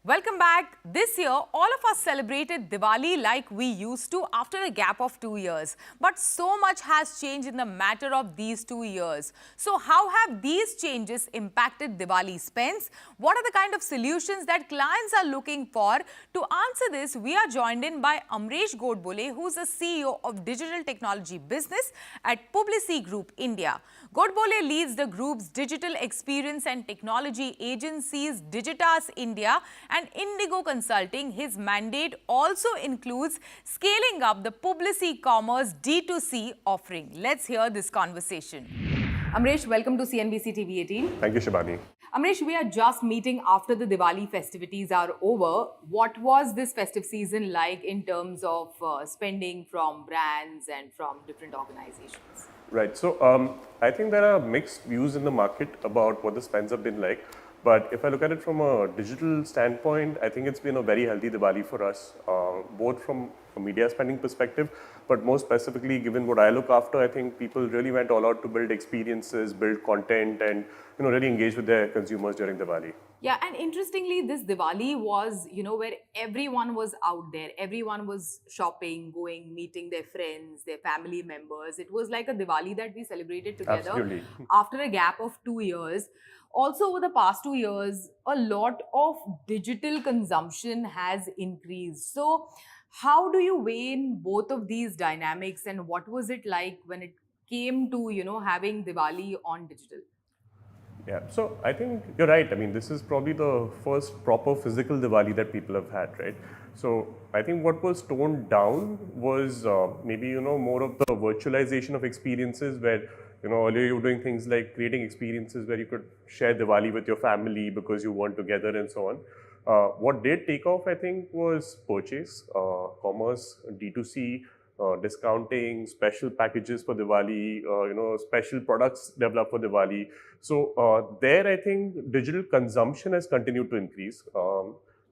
Welcome back. This year, all of us celebrated Diwali like we used to after a gap of 2 years. But so much has changed in the matter of these 2 years. So how have these changes impacted Diwali spends? What are the kind of solutions that clients are looking for? To answer this, we are joined in by Amaresh Godbole, who's the CEO of digital technology business at Publicis Groupe India. Godbole leads the group's digital experience and technology agencies Digitas India and Indigo Consulting. His mandate also includes scaling up the Publicis Commerce D2C offering. Let's hear this conversation. Amaresh, welcome to CNBC TV18. Thank you, Shibani. Amaresh, we are just meeting after the Diwali festivities are over. What was this festive season like in terms of spending from brands and from different organizations? Right. So I think there are mixed views in the market about what the spends have been like. But if I look at it from a digital standpoint, I think it's been a very healthy Diwali for us, both from a media spending perspective, but more specifically, given what I look after, I think people really went all out to build experiences, build content, and really engage with their consumers during Diwali. Yeah, and interestingly, this Diwali was, where everyone was out there. Everyone was shopping, going, meeting their friends, their family members. It was like a Diwali that we celebrated together. Absolutely. After a gap of 2 years. Also, over the past 2 years, a lot of digital consumption has increased. So, how do you weigh in both of these dynamics, and what was it like when it came to, having Diwali on digital? Yeah, so I think you're right. I mean, this is probably the first proper physical Diwali that people have had, right? So I think what was toned down was maybe, more of the virtualization of experiences where, earlier you were doing things like creating experiences where you could share Diwali with your family because you weren't together and so on. What did take off, I think, was purchase, commerce, D2C, discounting, special packages for Diwali, special products developed for Diwali. So there, I think digital consumption has continued to increase.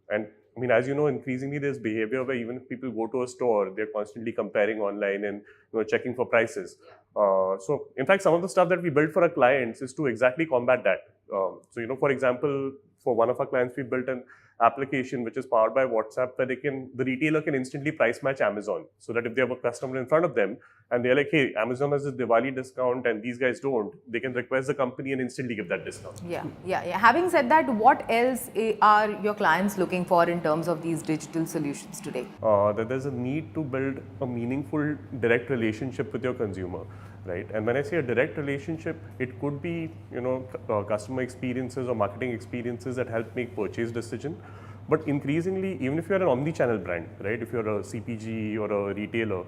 And I mean, as you know, increasingly there's behavior where even if people go to a store, they're constantly comparing online and checking for prices. So in fact, some of the stuff that we built for our clients is to exactly combat that. So for example, for one of our clients, we built an application which is powered by WhatsApp where the retailer can instantly price match Amazon, so that if they have a customer in front of them and they're like, hey, Amazon has a Diwali discount and these guys don't, they can request the company and instantly give that discount. Yeah. Having said that, what else are your clients looking for in terms of these digital solutions today? That there's a need to build a meaningful direct relationship with your consumer. Right, and when I say a direct relationship, it could be customer experiences or marketing experiences that help make purchase decision. But increasingly, even if you're an omni-channel brand, right, if you're a CPG or a retailer,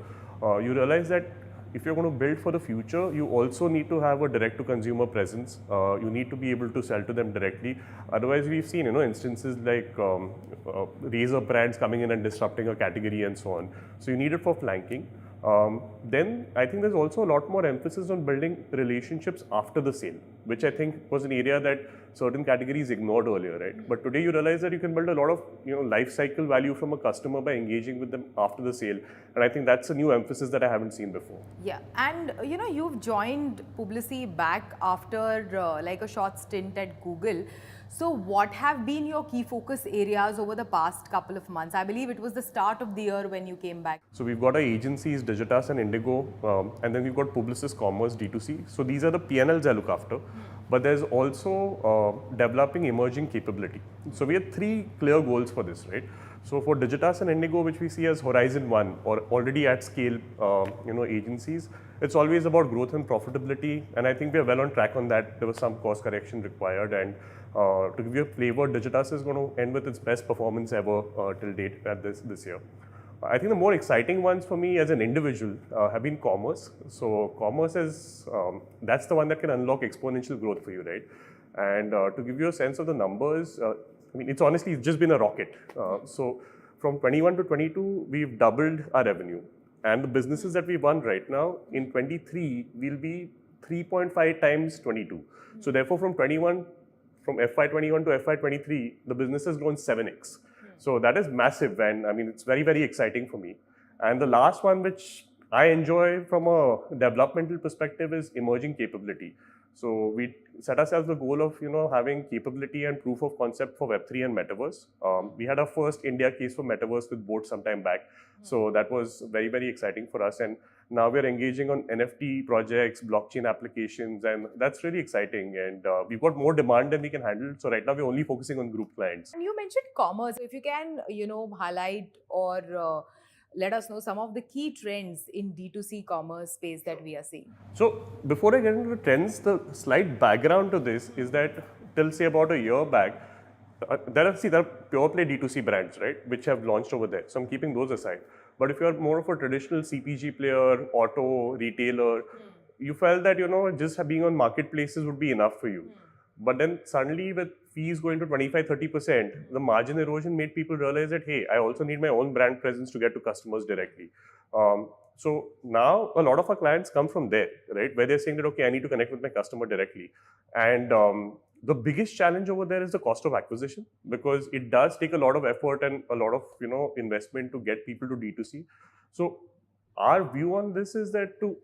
you realize that if you're going to build for the future, you also need to have a direct-to-consumer presence. You need to be able to sell to them directly. Otherwise, we've seen instances like razor brands coming in and disrupting a category and so on. So you need it for flanking. Then I think there's also a lot more emphasis on building relationships after the sale, which I think was an area that certain categories ignored earlier, right? But today you realize that you can build a lot of life cycle value from a customer by engaging with them after the sale, and I think that's a new emphasis that I haven't seen before. Yeah, and you've joined Publicis back after like a short stint at Google. So what have been your key focus areas over the past couple of months? I believe it was the start of the year when you came back. So we've got our agencies, Digitas and Indigo, and then we've got Publicis Commerce D2C. So these are the P&Ls I look after. But there's also developing emerging capability. So we have 3 clear goals for this, right? So for Digitas and Indigo, which we see as Horizon 1 or already at scale, agencies, it's always about growth and profitability. And I think we are well on track on that. There was some course correction required. And to give you a flavor, Digitas is going to end with its best performance ever till date at this year. I think the more exciting ones for me as an individual have been commerce. So commerce is, that's the one that can unlock exponential growth for you, right? And to give you a sense of the numbers, I mean, it's honestly just been a rocket. So from 21 to 22, we've doubled our revenue. And the businesses that we run right now, in 23, will be 3.5 times 22. So therefore, from FY21 to FY23, the business has grown 7x. So that is massive, and I mean, it's very, very exciting for me. And the last one, which I enjoy from a developmental perspective, is emerging capability. So we set ourselves the goal of having capability and proof of concept for Web3 and Metaverse. We had our first India case for Metaverse with Boat sometime back. So that was very, very exciting for us. And now we're engaging on NFT projects, blockchain applications, and that's really exciting. And we've got more demand than we can handle. So right now we're only focusing on group clients. And you mentioned commerce. If you can, highlight or let us know some of the key trends in D2C commerce space that we are seeing. So before I get into the trends, the slight background to this is that till say about a year back, there are pure play D2C brands, right, which have launched over there. So I'm keeping those aside. But if you're more of a traditional CPG player, auto, retailer, you felt that, just being on marketplaces would be enough for you. But then suddenly with fees going to 25-30%, the margin erosion made people realize that, hey, I also need my own brand presence to get to customers directly. So now a lot of our clients come from there, right? Where they're saying that, okay, I need to connect with my customer directly. And the biggest challenge over there is the cost of acquisition, because it does take a lot of effort and a lot of, investment to get people to D2C. So our view on this is that to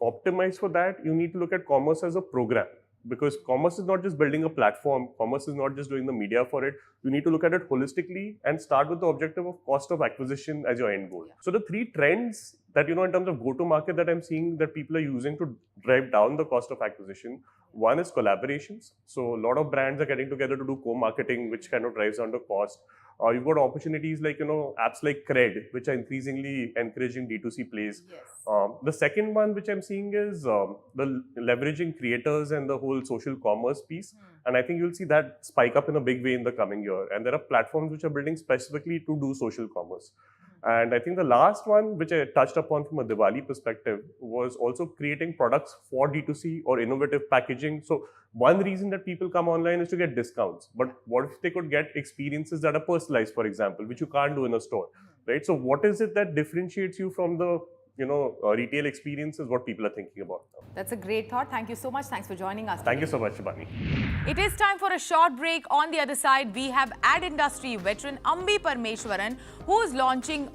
optimize for that, you need to look at commerce as a program. Because commerce is not just building a platform, commerce is not just doing the media for it. You need to look at it holistically and start with the objective of cost of acquisition as your end goal. So the three trends that, in terms of go-to-market that I'm seeing that people are using to drive down the cost of acquisition, one is collaborations. So a lot of brands are getting together to do co-marketing, which kind of drives down the cost. You've got opportunities like, apps like Cred, which are increasingly encouraging D2C plays. Yes. The second one, which I'm seeing is the leveraging creators and the whole social commerce piece. And I think you'll see that spike up in a big way in the coming year. And there are platforms which are building specifically to do social commerce. And I think the last one, which I touched upon from a Diwali perspective, was also creating products for D2C or innovative packaging. So one reason that people come online is to get discounts. But what if they could get experiences that are personalized, for example, which you can't do in a store, right? So what is it that differentiates you from the retail experience is what people are thinking about now. That's a great thought. Thank you so much. Thanks for joining us. Thank you so much, Shibani. It is time for a short break. On the other side, we have ad industry veteran Ambi Parmeshwaran, who is launching